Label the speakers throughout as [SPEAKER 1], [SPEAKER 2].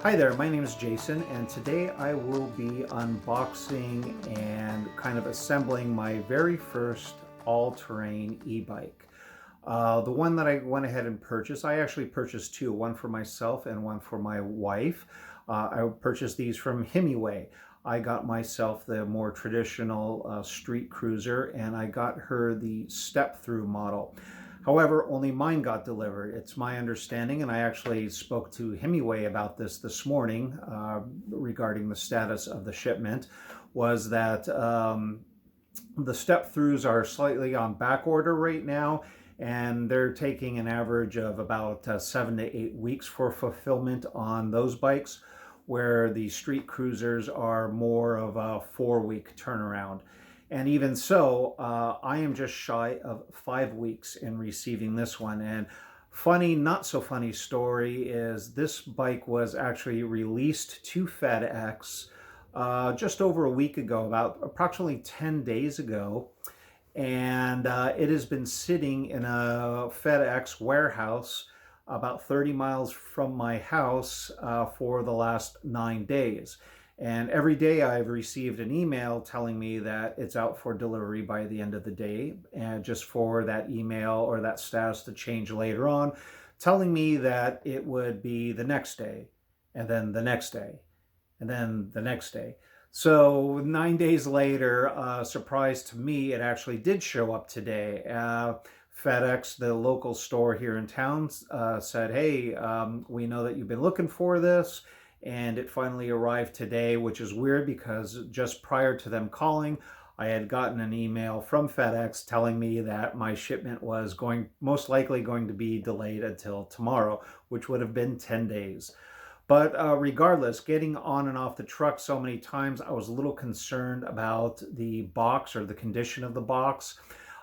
[SPEAKER 1] Hi there, my name is Jason, and today I will be unboxing and kind of assembling my very first all-terrain e-bike. The one that I went ahead and purchased, I actually purchased two, one for myself and one for my wife. I purchased these from Himiway. I got myself the more traditional street cruiser, and I got her the step-through model. However, only mine got delivered. It's my understanding, and I actually spoke to Himiway about this morning regarding the status of the shipment, was that the step-throughs are slightly on back order right now, and they're taking an average of about 7 to 8 weeks for fulfillment on those bikes, where the street cruisers are more of a 4-week turnaround. And even so, I am just shy of 5 weeks in receiving this one. And funny, not so funny story is this bike was actually released to FedEx just over a week ago, about approximately 10 days ago. And it has been sitting in a FedEx warehouse about 30 miles from my house for the last 9 days. And every day I've received an email telling me that it's out for delivery by the end of the day, and just for that email or that status to change later on, telling me that it would be the next day, and then the next day, and then the next day. So 9 days later, surprise to me, it actually did show up today. FedEx, the local store here in town, said, hey, we know that you've been looking for this, and it finally arrived today, which is weird because just prior to them calling, I had gotten an email from FedEx telling me that my shipment was most likely going to be delayed until tomorrow, which would have been 10 days. But regardless, getting on and off the truck so many times, I was a little concerned about the box or the condition of the box.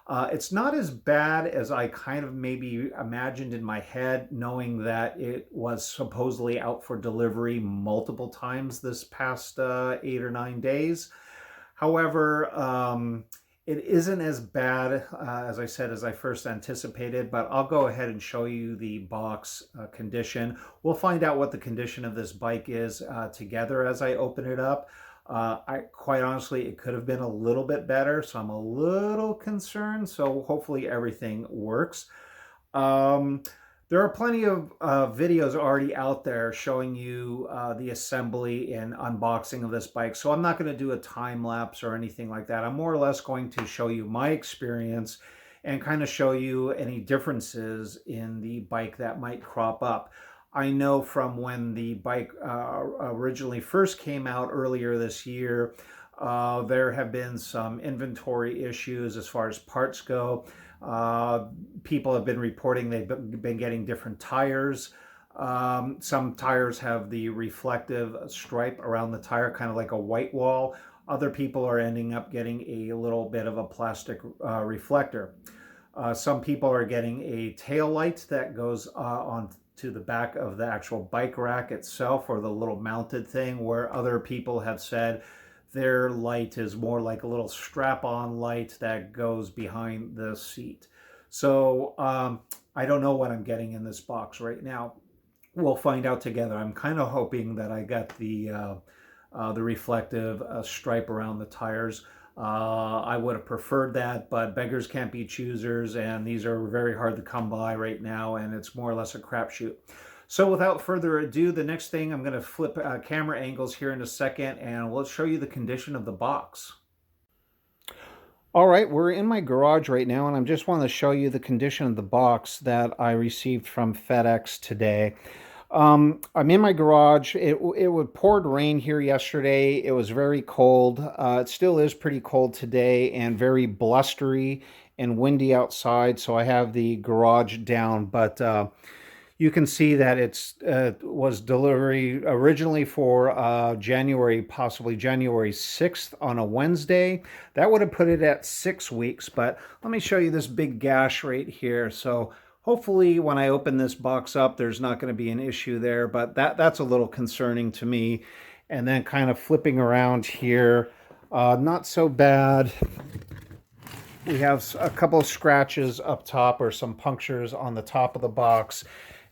[SPEAKER 1] It's not as bad as I kind of maybe imagined in my head, knowing that it was supposedly out for delivery multiple times this past 8 or 9 days. However, it isn't as bad, as I said, as I first anticipated, but I'll go ahead and show you the box condition. We'll find out what the condition of this bike is together as I open it up. Quite honestly, it could have been a little bit better, so I'm a little concerned. So hopefully everything works. There are plenty of videos already out there showing you the assembly and unboxing of this bike. So I'm not going to do a time lapse or anything like that. I'm more or less going to show you my experience and kind of show you any differences in the bike that might crop up. I know from when the bike originally first came out earlier this year, there have been some inventory issues as far as parts go. People have been reporting they've been getting different tires. Some tires have the reflective stripe around the tire, kind of like a white wall. Other people are ending up getting a little bit of a plastic reflector. Some people are getting a tail light that goes on to the back of the actual bike rack itself, or the little mounted thing, where other people have said their light is more like a little strap-on light that goes behind the seat. So I don't know what I'm getting in this box right now. We'll find out together. I'm kind of hoping that I got the reflective stripe around the tires. I would have preferred that, but beggars can't be choosers, and these are very hard to come by right now, and it's more or less a crapshoot. So without further ado, the next thing, I'm going to flip camera angles here in a second, and we'll show you the condition of the box. All right, we're in my garage right now, and I just want to show you the condition of the box that I received from FedEx today. I'm in my garage. It poured rain here yesterday. It was very cold. It still is pretty cold today, and very blustery and windy outside. So I have the garage down, but you can see that it's was delivery originally for January, possibly January 6th on a Wednesday. That would have put it at 6 weeks, but let me show you this big gash right here. So hopefully when I open this box up, there's not going to be an issue there, but that's a little concerning to me. And then kind of flipping around here, not so bad. We have a couple of scratches up top, or some punctures on the top of the box.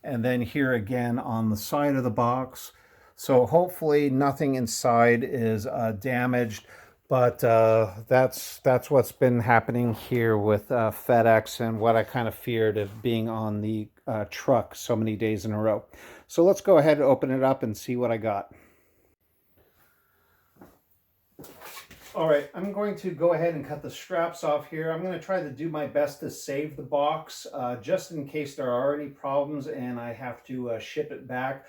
[SPEAKER 1] And then here again on the side of the box. So hopefully nothing inside is damaged, but that's what's been happening here with FedEx, and what I kind of feared of being on the truck so many days in a row. So let's go ahead and open it up and see what I got. All right, I'm going to go ahead and cut the straps off here. I'm going to try to do my best to save the box just in case there are any problems and I have to ship it back.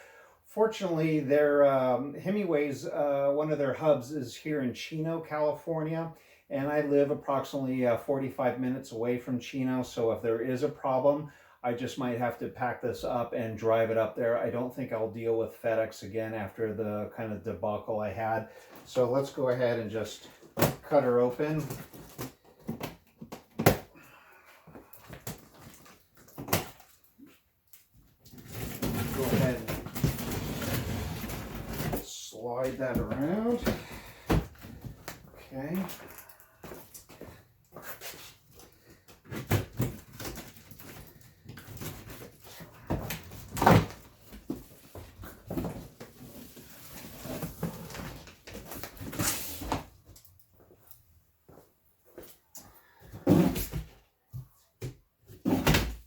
[SPEAKER 1] Fortunately, their Himiway's, one of their hubs is here in Chino, California, and I live approximately 45 minutes away from Chino, so if there is a problem, I just might have to pack this up and drive it up there. I don't think I'll deal with FedEx again after the kind of debacle I had. So let's go ahead and just cut her open. Go ahead and slide that around. Okay.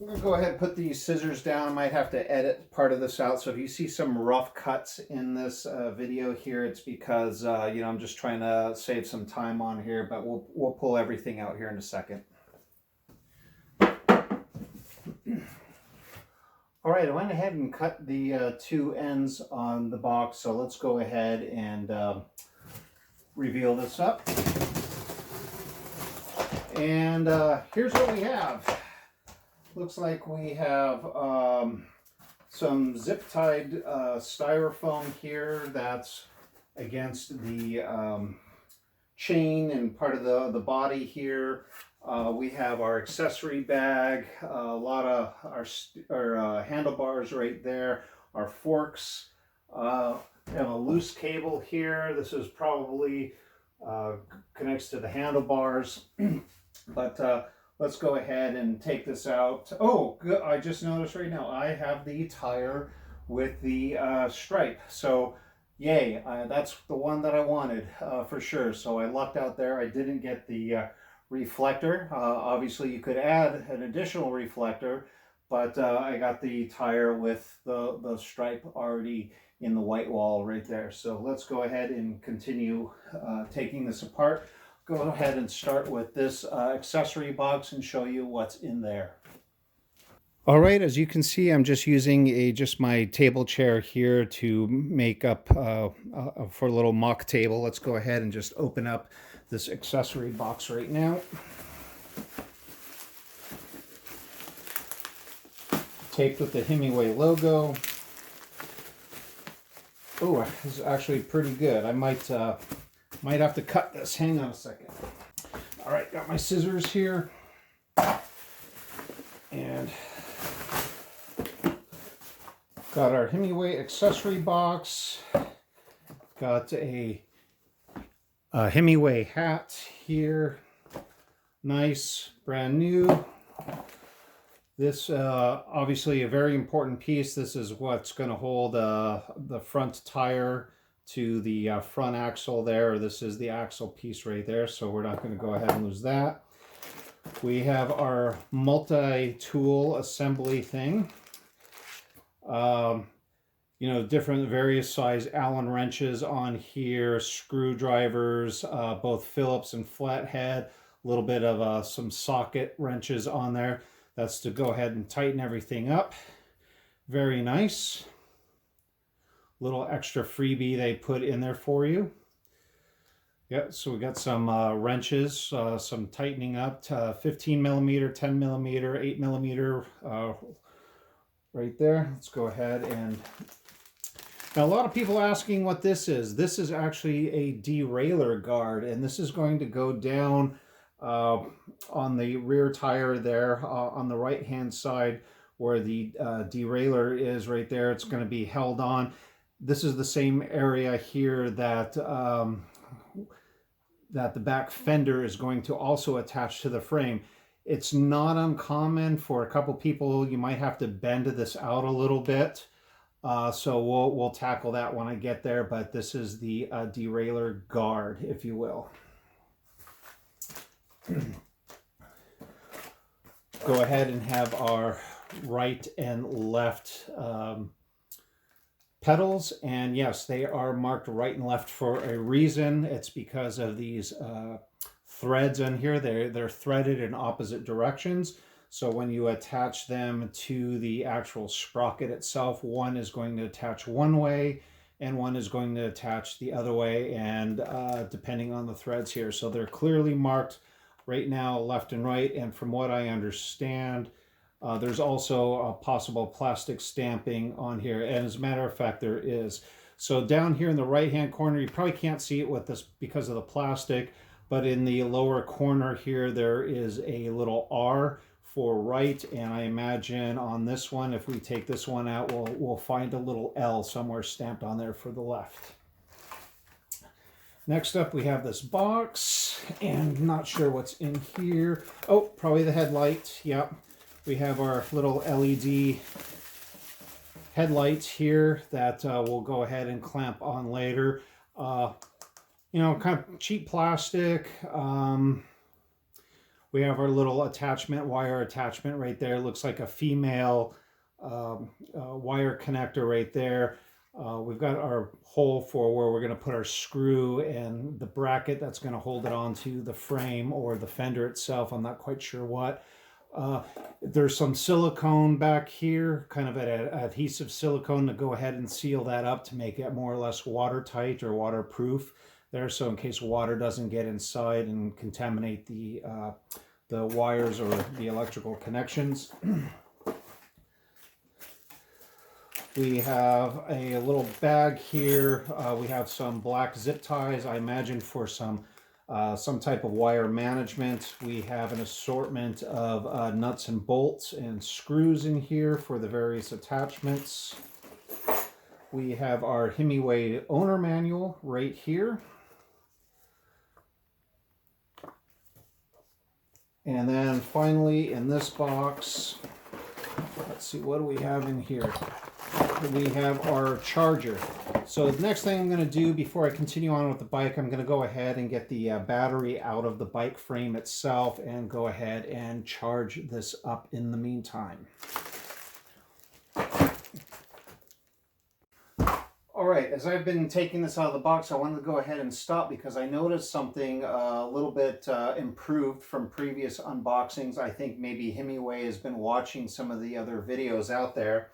[SPEAKER 1] I'm going to go ahead and put these scissors down. I might have to edit part of this out. So if you see some rough cuts in this video here, it's because, you know, I'm just trying to save some time on here, but we'll pull everything out here in a second. All right, I went ahead and cut the two ends on the box. So let's go ahead and reveal this up. And here's what we have. Looks like we have some zip-tied styrofoam here that's against the chain and part of the body here. We have our accessory bag, a lot of our handlebars right there, our forks. We have a loose cable here. This is probably connects to the handlebars, but let's go ahead and take this out. Oh, good. I just noticed right now I have the tire with the stripe. So, yay, that's the one that I wanted for sure. So I lucked out there. I didn't get the reflector. Obviously, you could add an additional reflector, but I got the tire with the stripe already in the white wall right there. So let's go ahead and continue taking this apart. Go ahead and start with this accessory box and show you what's in there. All right, as you can see, I'm just using just my table chair here to make up for a little mock table. Let's go ahead and just open up this accessory box right now. Taped with the Himiway logo. Oh, this is actually pretty good. I might have to cut this. Hang on a second. All right, got my scissors here. And got our Himiway accessory box. Got a Himiway hat here. Nice, brand new. This obviously a very important piece. This is what's going to hold the front tire to the front axle there. This is the axle piece right there, so we're not going to go ahead and lose that. We have our multi-tool assembly thing. You know, different various size Allen wrenches on here, screwdrivers, both Phillips and flathead, a little bit of some socket wrenches on there. That's to go ahead and tighten everything up. Very nice. Little extra freebie they put in there for you. Yeah, so we got some wrenches, some tightening up to 15 millimeter, 10 millimeter, 8 millimeter right there. Let's go ahead and... Now, a lot of people asking what this is. This is actually a derailleur guard, and this is going to go down on the rear tire there on the right hand side where the derailleur is right there. It's going to be held on. This is the same area here that that the back fender is going to also attach to the frame. It's not uncommon for a couple people, you might have to bend this out a little bit So we'll tackle that when I get there, but this is the derailleur guard, if you will. Go ahead and have our right and left pedals, and yes, they are marked right and left for a reason. It's because of these threads on here. They're threaded in opposite directions. So when you attach them to the actual sprocket itself, one is going to attach one way and one is going to attach the other way, and depending on the threads here. So they're clearly marked right now left and right, and from what I understand, there's also a possible plastic stamping on here, and as a matter of fact there is. So down here in the right hand corner, you probably can't see it with this because of the plastic, but in the lower corner here there is a little R for right, and I imagine on this one, if we take this one out, we'll find a little L somewhere stamped on there for the left. Next up we have this box, and not sure what's in here. Oh, probably the headlight. Yep. We have our little LED headlights here that we'll go ahead and clamp on later. You know, kind of cheap plastic. We have our little attachment, wire attachment right there. It looks like a female wire connector right there. We've got our hole for where we're going to put our screw and the bracket that's going to hold it onto the frame or the fender itself. I'm not quite sure what. There's some silicone back here, kind of an adhesive silicone to go ahead and seal that up to make it more or less watertight or waterproof there, so in case water doesn't get inside and contaminate the wires or the electrical connections. We have a little bag here. We have some black zip ties, I imagine for some type of wire management. We have an assortment of nuts and bolts and screws in here for the various attachments. We have our Himiway owner manual right here. And then finally in this box, let's see, what do we have in here? We have our charger. So the next thing I'm going to do before I continue on with the bike, I'm going to go ahead and get the battery out of the bike frame itself and go ahead and charge this up in the meantime. All right, as I've been taking this out of the box, I wanted to go ahead and stop because I noticed something a little bit improved from previous unboxings. I think maybe Himiway has been watching some of the other videos out there.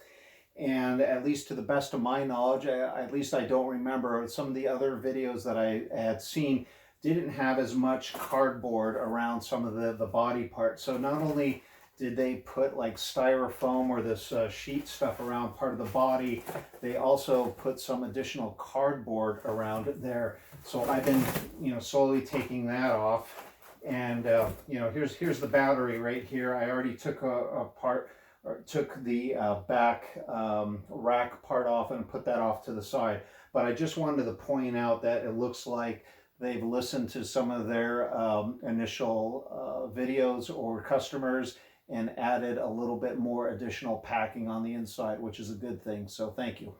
[SPEAKER 1] And at least to the best of my knowledge, at least I don't remember, some of the other videos that I had seen didn't have as much cardboard around some of the body parts. So not only did they put like styrofoam or this sheet stuff around part of the body, they also put some additional cardboard around it there. So I've been, slowly taking that off. And, here's the battery right here. I already took took the back rack part off and put that off to the side. But I just wanted to point out that it looks like they've listened to some of their initial videos or customers and added a little bit more additional packing on the inside, which is a good thing. So thank you.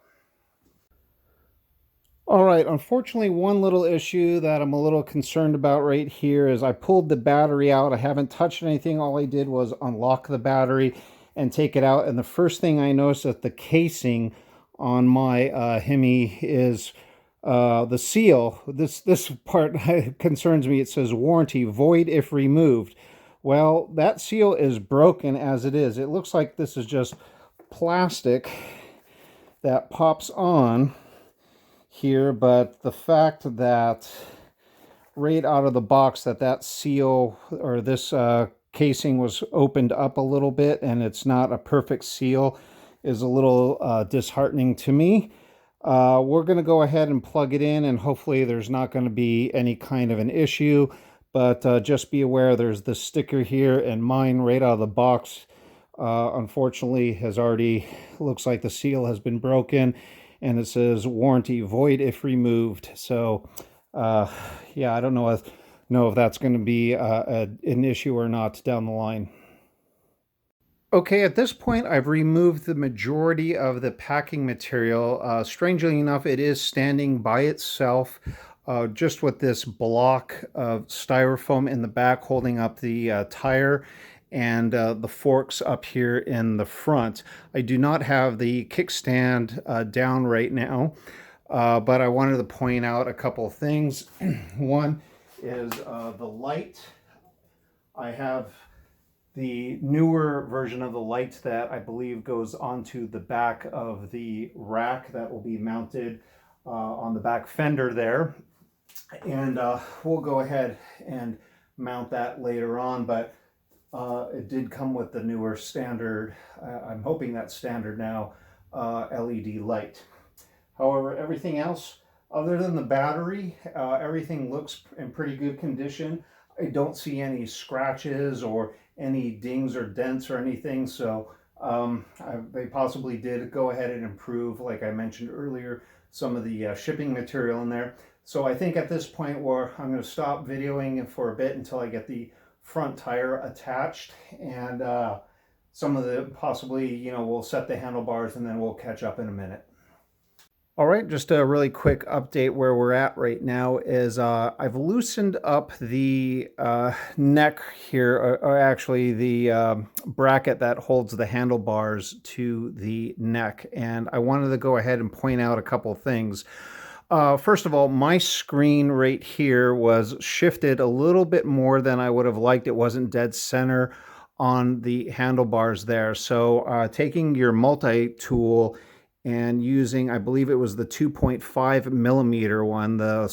[SPEAKER 1] All right, unfortunately, one little issue that I'm a little concerned about right here is I pulled the battery out. I haven't touched anything. All I did was unlock the battery and take it out. And the first thing I noticed that the casing on my Hemi is the seal. This part concerns me. It says warranty void if removed. Well, that seal is broken as it is. It looks like this is just plastic that pops on here, but the fact that right out of the box that seal or this casing was opened up a little bit and it's not a perfect seal is a little disheartening to me. We're going to go ahead and plug it in, and hopefully there's not going to be any kind of an issue. But just be aware there's the sticker here, and mine right out of the box unfortunately has already, looks like the seal has been broken, and it says warranty void if removed. So yeah, I don't know if that's going to be an issue or not down the line. Okay, at this point, I've removed the majority of the packing material. Strangely enough, it is standing by itself, just with this block of styrofoam in the back holding up the tire and the forks up here in the front. I do not have the kickstand down right now, but I wanted to point out a couple of things. One is the light. I have the newer version of the light that I believe goes onto the back of the rack that will be mounted on the back fender there. And we'll go ahead and mount that later on, but it did come with the newer standard, I'm hoping that's standard now, LED light. However, everything else, other than the battery, everything looks in pretty good condition. I don't see any scratches or any dings or dents or anything, so they possibly did go ahead and improve, like I mentioned earlier, some of the shipping material in there. So I think at this point I'm going to stop videoing for a bit until I get the front tire attached, and some of the possibly, we'll set the handlebars and then we'll catch up in a minute. All right, just a really quick update where we're at right now is I've loosened up the neck here, or actually the bracket that holds the handlebars to the neck. And I wanted to go ahead and point out a couple things. First of all, my screen right here was shifted a little bit more than I would have liked. It wasn't dead center on the handlebars there. So taking your multi-tool and using, I believe it was the 2.5 millimeter one, the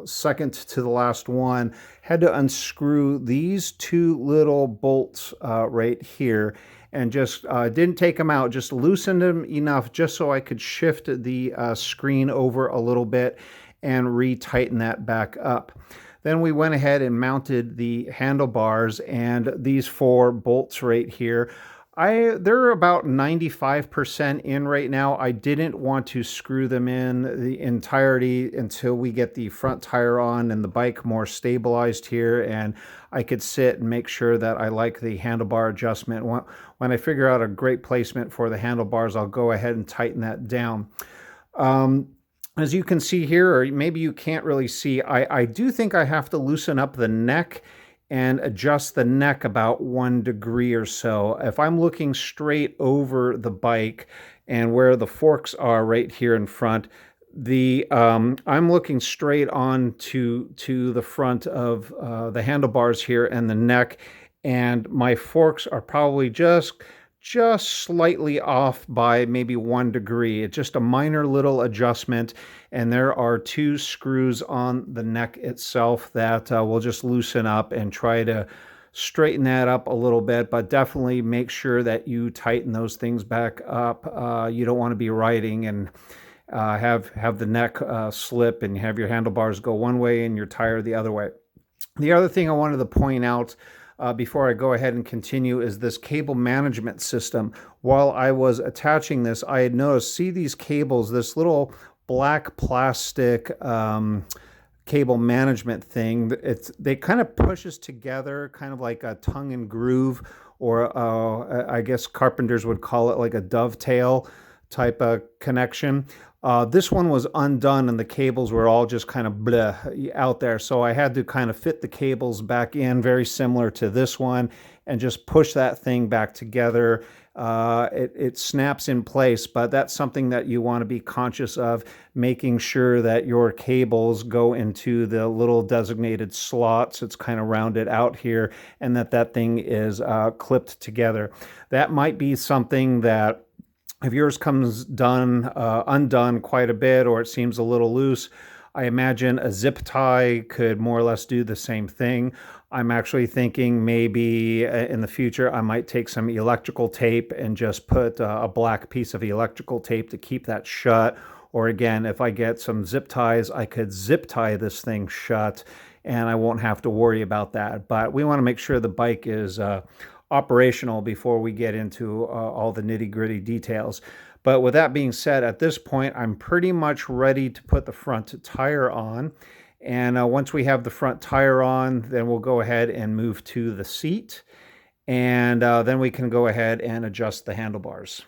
[SPEAKER 1] second to the last one, had to unscrew these two little bolts right here, and just didn't take them out, just loosened them enough just so I could shift the screen over a little bit and retighten that back up. Then we went ahead and mounted the handlebars, and these four bolts right here, they're about 95% in right now. I didn't want to screw them in the entirety until we get the front tire on and the bike more stabilized here, and I could sit and make sure that I like the handlebar adjustment. When I figure out a great placement for the handlebars, I'll go ahead and tighten that down. As you can see here, or maybe you can't really see, I do think I have to loosen up the neck and adjust the neck about 1 degree or so. If I'm looking straight over the bike and where the forks are right here in front, I'm looking straight on to the front of the handlebars here and the neck, and my forks are probably just slightly off by maybe 1 degree. It's just a minor little adjustment, and there are 2 screws on the neck itself that we'll just loosen up and try to straighten that up a little bit, but definitely make sure that you tighten those things back up. You don't want to be riding and have the neck slip and have your handlebars go one way and your tire the other way. The other thing I wanted to point out before I go ahead and continue is this cable management system. While I was attaching this, I had noticed, see these cables, this little black plastic cable management thing. They kind of pushes together, kind of like a tongue and groove, or I guess carpenters would call it like a dovetail type of connection. This one was undone and the cables were all just kind of bleh out there. So I had to kind of fit the cables back in, very similar to this one, and just push that thing back together. It snaps in place, but that's something that you want to be conscious of, making sure that your cables go into the little designated slots. It's kind of rounded out here, and that thing is clipped together. That might be something that, if yours comes undone quite a bit, or it seems a little loose, I imagine a zip tie could more or less do the same thing. I'm actually thinking maybe in the future I might take some electrical tape and just put a black piece of electrical tape to keep that shut. Or again, if I get some zip ties, I could zip tie this thing shut and I won't have to worry about that. But we want to make sure the bike is operational before we get into all the nitty-gritty details. But with that being said, at this point, I'm pretty much ready to put the front tire on. And once we have the front tire on, then we'll go ahead and move to the seat. and then we can go ahead and adjust the handlebars.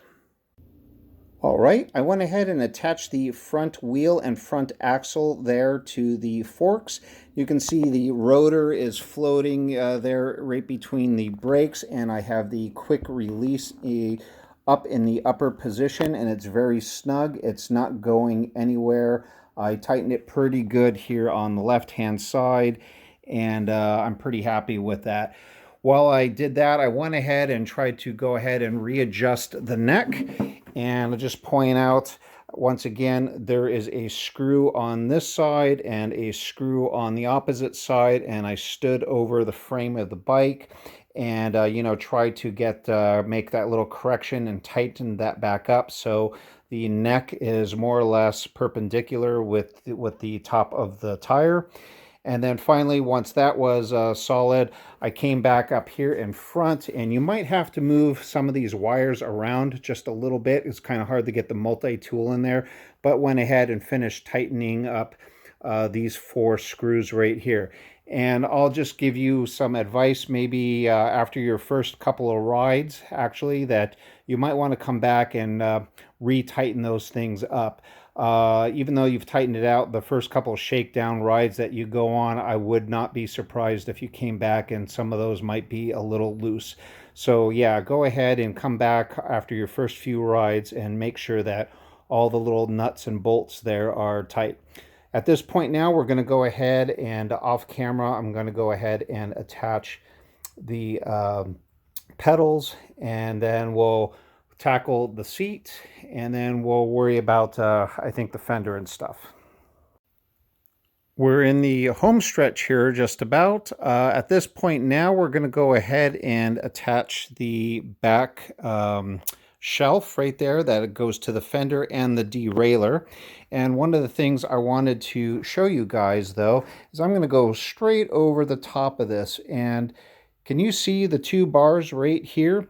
[SPEAKER 1] All right, I went ahead and attached the front wheel and front axle there to the forks. You can see the rotor is floating there right between the brakes, and I have the quick release up in the upper position, and it's very snug. It's not going anywhere. I tightened it pretty good here on the left-hand side, and I'm pretty happy with that. While I did that, I went ahead and tried to go ahead and readjust the neck. And I'll just point out, once again, there is a screw on this side and a screw on the opposite side. And I stood over the frame of the bike and, you know, tried to make that little correction and tighten that back up. So the neck is more or less perpendicular with the top of the tire. And then finally, once that was solid, I came back up here in front, and you might have to move some of these wires around just a little bit. It's kind of hard to get the multi-tool in there, but went ahead and finished tightening up these 4 screws right here. And I'll just give you some advice, maybe after your first couple of rides, actually, that you might want to come back and re-tighten those things up. Even though you've tightened it out the first couple of shakedown rides that you go on, I would not be surprised if you came back and some of those might be a little loose. So yeah, go ahead and come back after your first few rides and make sure that all the little nuts and bolts there are tight. At this point now, we're going to go ahead and off camera, I'm going to go ahead and attach the pedals, and then we'll tackle the seat, and then we'll worry about, I think, the fender and stuff. We're in the home stretch here just about. At this point now, we're going to go ahead and attach the back shelf right there that goes to the fender and the derailleur. And one of the things I wanted to show you guys, though, is I'm going to go straight over the top of this. And can you see the 2 bars right here?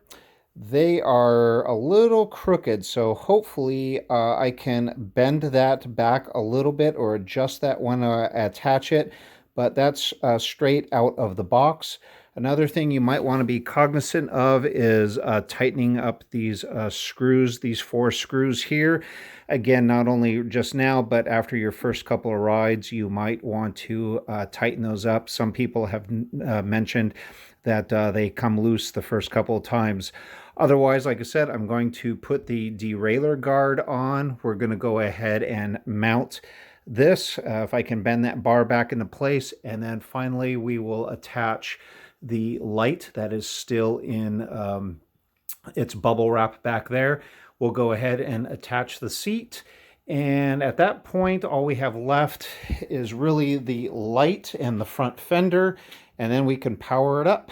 [SPEAKER 1] They are a little crooked, so hopefully I can bend that back a little bit or adjust that when I attach it, but that's straight out of the box. Another thing you might want to be cognizant of is tightening up these screws, these 4 screws here. Again, not only just now, but after your first couple of rides, you might want to tighten those up. Some people have mentioned that they come loose the first couple of times. Otherwise, like I said, I'm going to put the derailleur guard on. We're going to go ahead and mount this, if I can bend that bar back into place. And then finally, we will attach the light that is still in its bubble wrap back there. We'll go ahead and attach the seat. And at that point, all we have left is really the light and the front fender, and then we can power it up.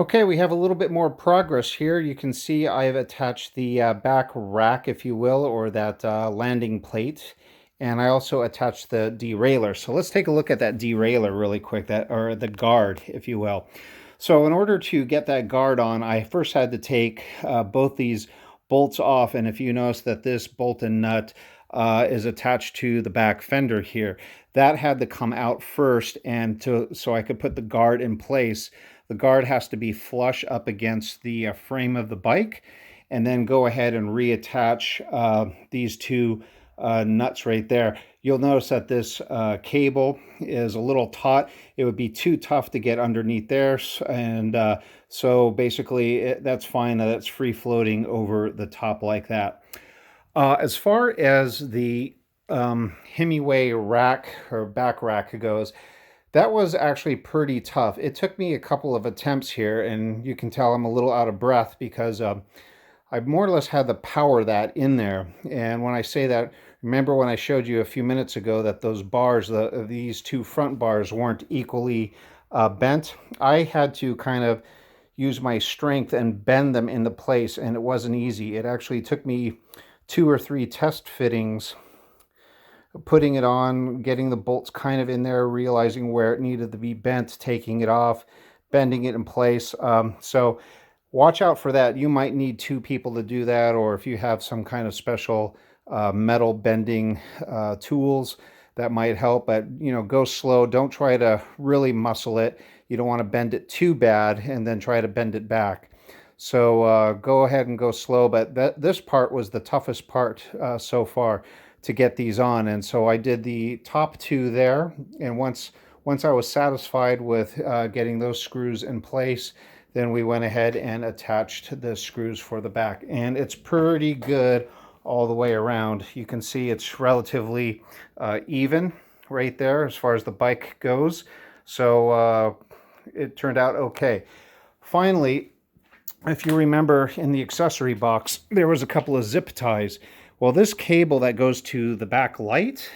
[SPEAKER 1] Okay, we have a little bit more progress here. You can see I have attached the back rack, if you will, or that landing plate. And I also attached the derailleur. So let's take a look at that derailleur really quick, or the guard, if you will. So in order to get that guard on, I first had to take both these bolts off. And if you notice that this bolt and nut is attached to the back fender here, that had to come out first, and so I could put the guard in place. The guard has to be flush up against the frame of the bike, and then go ahead and reattach these 2 nuts right there. You'll notice that this cable is a little taut. It would be too tough to get underneath there, and so basically that's fine. That's free floating over the top like that. As far as the Himiway rack or back rack goes, that was actually pretty tough. It took me a couple of attempts here, and you can tell I'm a little out of breath because I more or less had to power that in there. And when I say that, remember when I showed you a few minutes ago that those bars, these 2 front bars weren't equally bent? I had to kind of use my strength and bend them into place, and it wasn't easy. It actually took me 2 or 3 test fittings, putting it on, getting the bolts kind of in there, realizing where it needed to be bent, taking it off, bending it in place. So watch out for that. You might need 2 people to do that, or if you have some kind of special metal bending tools, that might help. But, you know, go slow. Don't try to really muscle it. You don't want to bend it too bad and then try to bend it back. So go ahead and go slow, but this part was the toughest part so far to get these on. And so I did the top two there, and once I was satisfied with getting those screws in place, then we went ahead and attached the screws for the back. And it's pretty good all the way around. You can see it's relatively even right there as far as the bike goes. So it turned out okay. Finally, if you remember in the accessory box, there was a couple of zip ties. Well, this cable that goes to the back light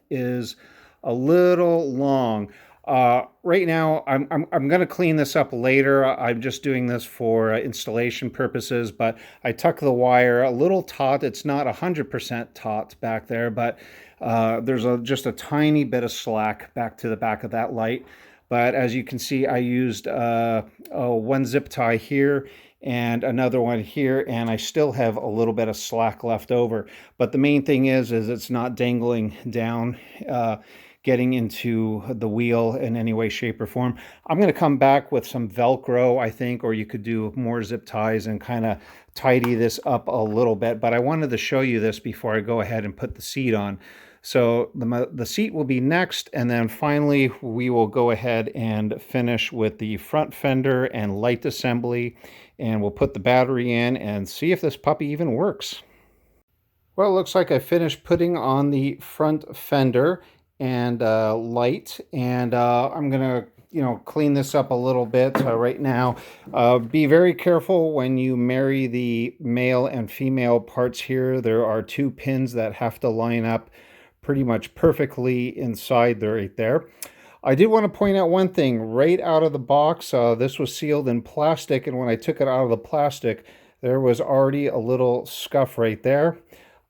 [SPEAKER 1] is a little long. Right now, I'm going to clean this up later. I'm just doing this for installation purposes, but I tuck the wire a little taut. It's not 100% taut back there, but there's just a tiny bit of slack back to the back of that light. But as you can see, I used one zip tie here and another one here, and I still have a little bit of slack left over. But the main thing is it's not dangling down, getting into the wheel in any way, shape, or form. I'm going to come back with some Velcro, I think, or you could do more zip ties and kind of tidy this up a little bit. But I wanted to show you this before I go ahead and put the seat on. So the seat will be next, and then finally we will go ahead and finish with the front fender and light assembly, and we'll put the battery in and see if this puppy even works. Well, it looks like I finished putting on the front fender and light, and I'm gonna clean this up a little bit right now. Be very careful when you marry the male and female parts here. There are two pins that have to line up pretty much perfectly inside there, right there. I did want to point out one thing right out of the box. This was sealed in plastic, and when I took it out of the plastic, there was already a little scuff right there.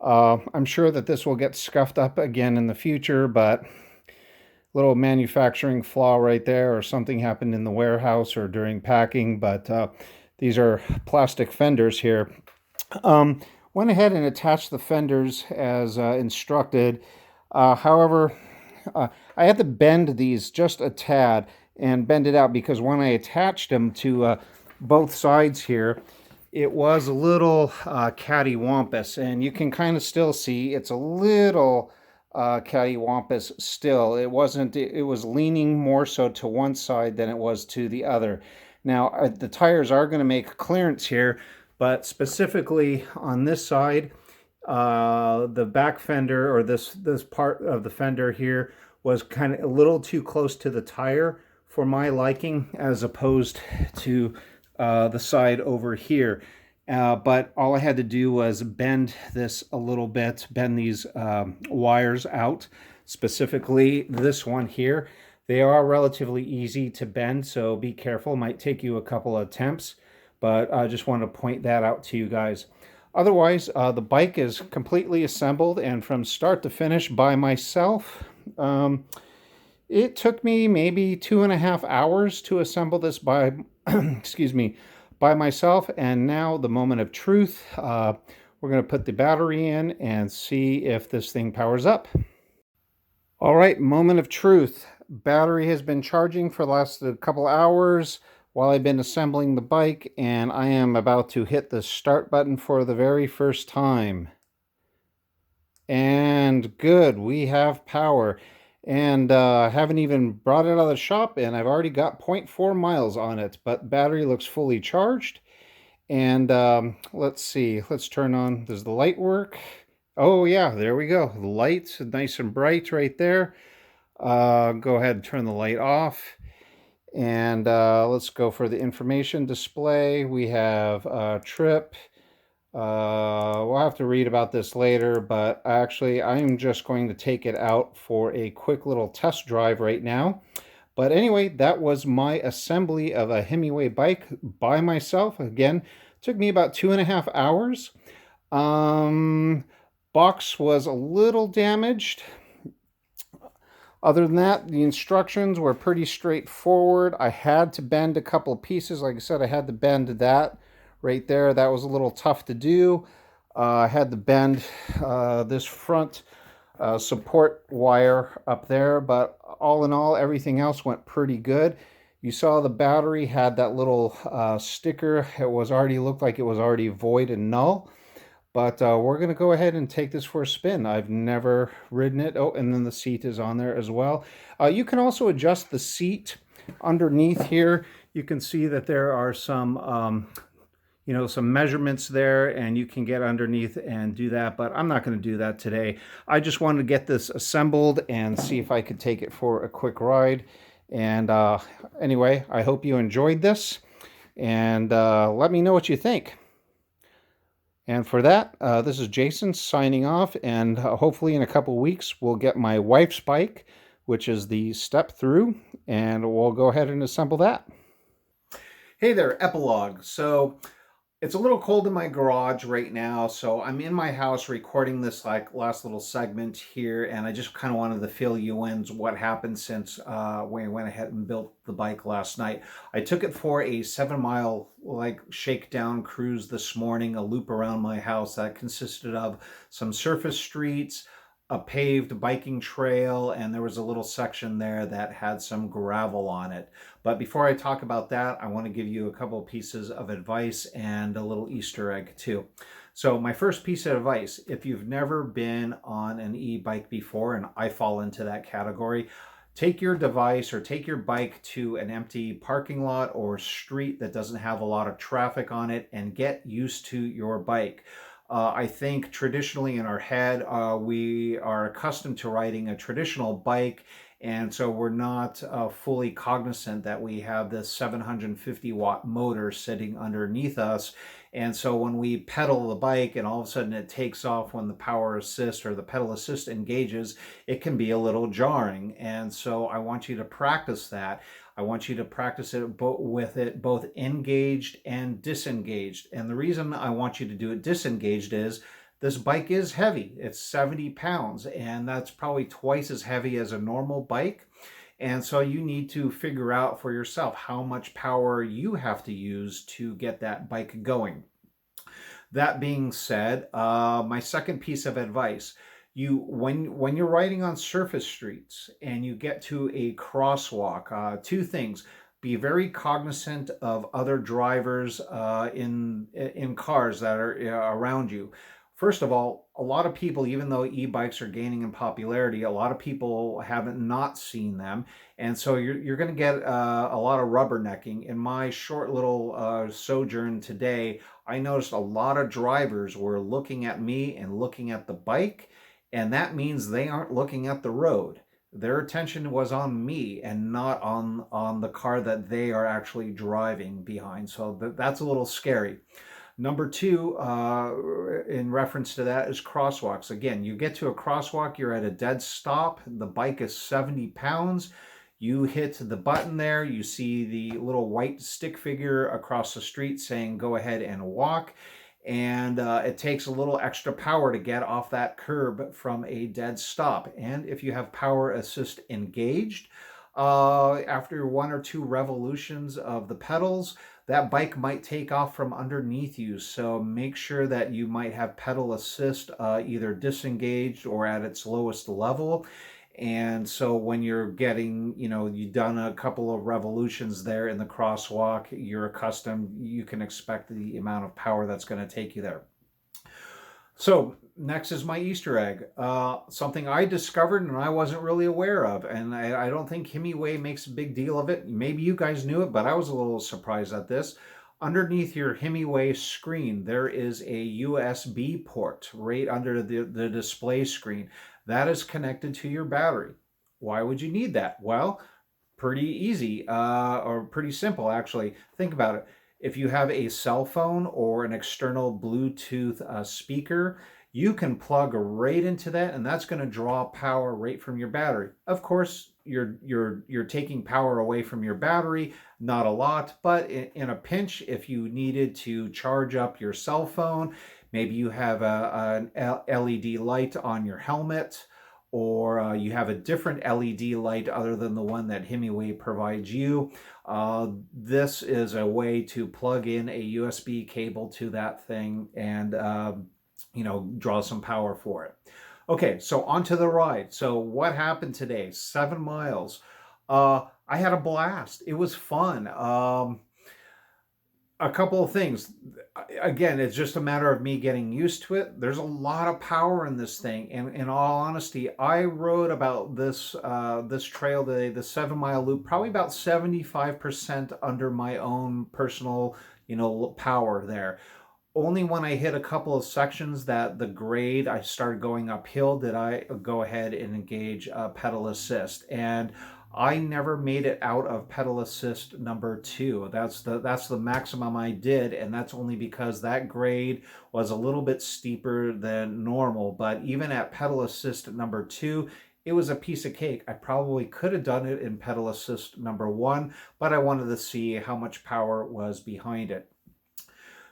[SPEAKER 1] I'm sure that this will get scuffed up again in the future, but little manufacturing flaw right there, or something happened in the warehouse or during packing. But these are plastic fenders here. Went ahead and attached the fenders as instructed. However, I had to bend these just a tad and bend it out, because when I attached them to both sides here, it was a little cattywampus, and you can kind of still see it's a little cattywampus still. It wasn't, it was leaning more so to one side than it was to the other. Now, the tires are going to make clearance here, but specifically on this side, the back fender, or this part of the fender here, was kind of a little too close to the tire for my liking, as opposed to the side over here. But all I had to do was bend this a little bit, bend these wires out, specifically this one here. They are relatively easy to bend, so be careful. It might take you a couple of attempts, but I just wanted to point that out to you guys. Otherwise, the bike is completely assembled, and from start to finish by myself. It took me maybe 2.5 hours to assemble this by, excuse me, by myself. And now the moment of truth. We're going to put the battery in and see if this thing powers up. All right, moment of truth. Battery has been charging for the last couple hours while I've been assembling the bike, and I am about to hit the start button for the very first time. And good, we have power. And I haven't even brought it out of the shop, and I've already got 0.4 miles on it, but battery looks fully charged. And let's see, let's turn on, does the light work? Oh yeah, there we go. The light's nice and bright right there. Go ahead and turn the light off. And let's go for the information display. We have trip. We'll have to read about this later, but actually I'm just going to take it out for a quick little test drive right now. But anyway, that was my assembly of a Himiway bike by myself. Again, took me about 2.5 hours. Box was a little damaged. Other than that, the instructions were pretty straightforward. I had to bend a couple of pieces. Like I said, I had to bend that right there. That was a little tough to do. I had to bend this front support wire up there, but all in all, everything else went pretty good. You saw the battery had that little sticker. It was already looked like it was already void and null. But we're going to go ahead and take this for a spin. I've never ridden it. Oh, and then the seat is on there as well. You can also adjust the seat underneath here. You can see that there are some, some measurements there, and you can get underneath and do that. But I'm not going to do that today. I just wanted to get this assembled and see if I could take it for a quick ride. And anyway, I hope you enjoyed this. And let me know what you think. And for that, this is Jason signing off, and hopefully in a couple weeks we'll get my wife's bike, which is the step through, and we'll go ahead and assemble that. Hey there, Epilogue. So it's a little cold in my garage right now, so I'm in my house recording this last little segment here, and I just kind of wanted to fill you in what happened since we went ahead and built the bike last night. I took it for a 7-mile shakedown cruise this morning, a loop around my house that consisted of some surface streets, a paved biking trail, and there was a little section there that had some gravel on it. But before I talk about that, I want to give you a couple of pieces of advice and a little Easter egg too. So my first piece of advice, if you've never been on an e-bike before, and I fall into that category, take your device or take your bike to an empty parking lot or street that doesn't have a lot of traffic on it and get used to your bike. I think traditionally in our head, we are accustomed to riding a traditional bike, and so we're not fully cognizant that we have this 750 watt motor sitting underneath us. And so when we pedal the bike and all of a sudden it takes off when the power assist or the pedal assist engages, it can be a little jarring. And so I want you to practice that. I want you to practice it with it both engaged and disengaged. And the reason I want you to do it disengaged is this bike is heavy. It's 70 pounds, and that's probably twice as heavy as a normal bike. And so you need to figure out for yourself how much power you have to use to get that bike going. That being said, my second piece of advice, when you're riding on surface streets and you get to a crosswalk, two things: be very cognizant of other drivers in cars that are around you. First of all, a lot of people, even though e-bikes are gaining in popularity, a lot of people haven't not seen them, and so you're going to get a lot of rubbernecking. In my short little sojourn today, I noticed a lot of drivers were looking at me and looking at the bike, and that means they aren't looking at the road. Their attention was on me and not on the car that they are actually driving behind. So that's a little scary. Number two, in reference to that, is crosswalks. Again, you get to a crosswalk, you're at a dead stop, the bike is 70 pounds. You hit the button there, you see the little white stick figure across the street saying go ahead and walk. And it takes a little extra power to get off that curb from a dead stop. And if you have power assist engaged, after 1 or 2 revolutions of the pedals, that bike might take off from underneath you. So make sure that you might have pedal assist either disengaged or at its lowest level. And so when you're getting, you've done a couple of revolutions there in the crosswalk, you're accustomed, you can expect the amount of power that's going to take you there. So next is my Easter egg, something I discovered and I wasn't really aware of, and I don't think Himiway makes a big deal of it. Maybe you guys knew it, but I was a little surprised at this. Underneath your Himiway screen, there is a USB port right under the display screen. That is connected to your battery. Why would you need that? Well, pretty easy, or pretty simple actually. Think about it. If you have a cell phone or an external Bluetooth speaker, you can plug right into that, and that's going to draw power right from your battery. Of course, you're taking power away from your battery, not a lot, but in a pinch, if you needed to charge up your cell phone, maybe you have an LED light on your helmet, or you have a different LED light other than the one that Himiway provides you. This is a way to plug in a USB cable to that thing and draw some power for it. Okay, so onto the ride. So what happened today? 7 miles. I had a blast. It was fun. A couple of things. Again, it's just a matter of me getting used to it. There's a lot of power in this thing, and in all honesty, I rode about this trail today, the 7 mile loop, probably about 75% under my own personal, power there. Only when I hit a couple of sections that the grade I started going uphill did I go ahead and engage pedal assist, and I never made it out of pedal assist number 2. That's the maximum I did, and that's only because that grade was a little bit steeper than normal. But even at pedal assist number 2, it was a piece of cake. I probably could have done it in pedal assist number 1, but I wanted to see how much power was behind it.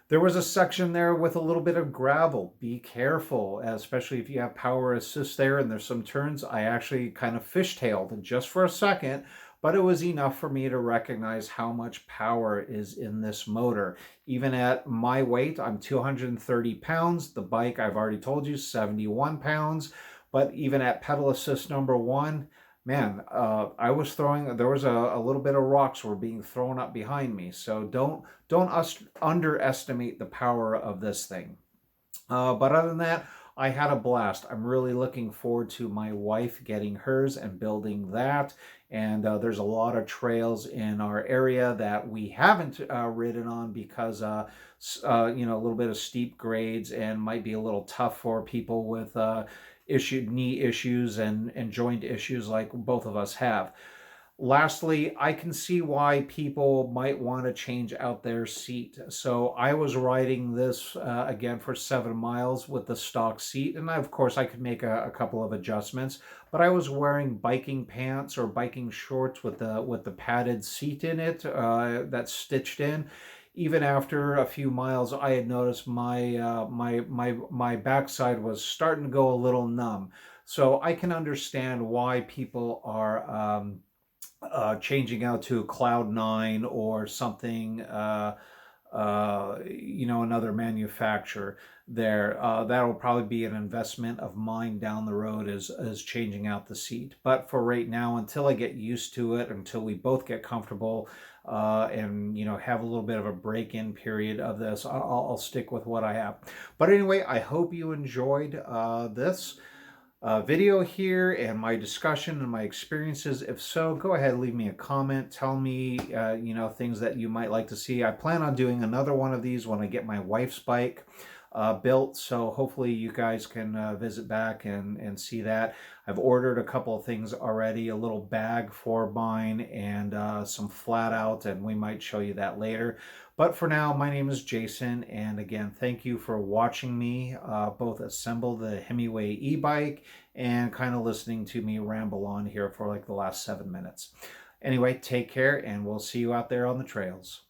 [SPEAKER 1] There was a section there with a little bit of gravel. Be careful, especially if you have power assist there and there's some turns. I actually kind of fishtailed just for a second, but it was enough for me to recognize how much power is in this motor. Even at my weight, I'm 230 pounds. The bike, I've already told you, 71 pounds. But even at pedal assist number 1, man, I was throwing, there was a little bit of rocks were being thrown up behind me. So don't underestimate the power of this thing. But other than that, I had a blast. I'm really looking forward to my wife getting hers and building that. And there's a lot of trails in our area that we haven't ridden on because, a little bit of steep grades and might be a little tough for people with knee issues and joint issues like both of us have. Lastly, I can see why people might want to change out their seat. So I was riding this again for 7 miles with the stock seat, and of course I could make a couple of adjustments, but I was wearing biking pants or biking shorts with the padded seat in it that's stitched in. Even after a few miles, I had noticed my backside was starting to go a little numb. So I can understand why people are changing out to a Cloud9 or something, another manufacturer there. That'll probably be an investment of mine down the road is changing out the seat. But for right now, until I get used to it, until we both get comfortable and, have a little bit of a break-in period of this, I'll stick with what I have. But anyway, I hope you enjoyed this video here and my discussion and my experiences. If so, go ahead, leave me a comment. Tell me, things that you might like to see. I plan on doing another one of these when I get my wife's bike built. So hopefully you guys can visit back and see that. I've ordered a couple of things already, a little bag for mine and some flat out, and we might show you that later. But for now, my name is Jason, and again, thank you for watching me both assemble the Himiway e-bike and kind of listening to me ramble on here for like the last 7 minutes. Anyway, take care, and we'll see you out there on the trails.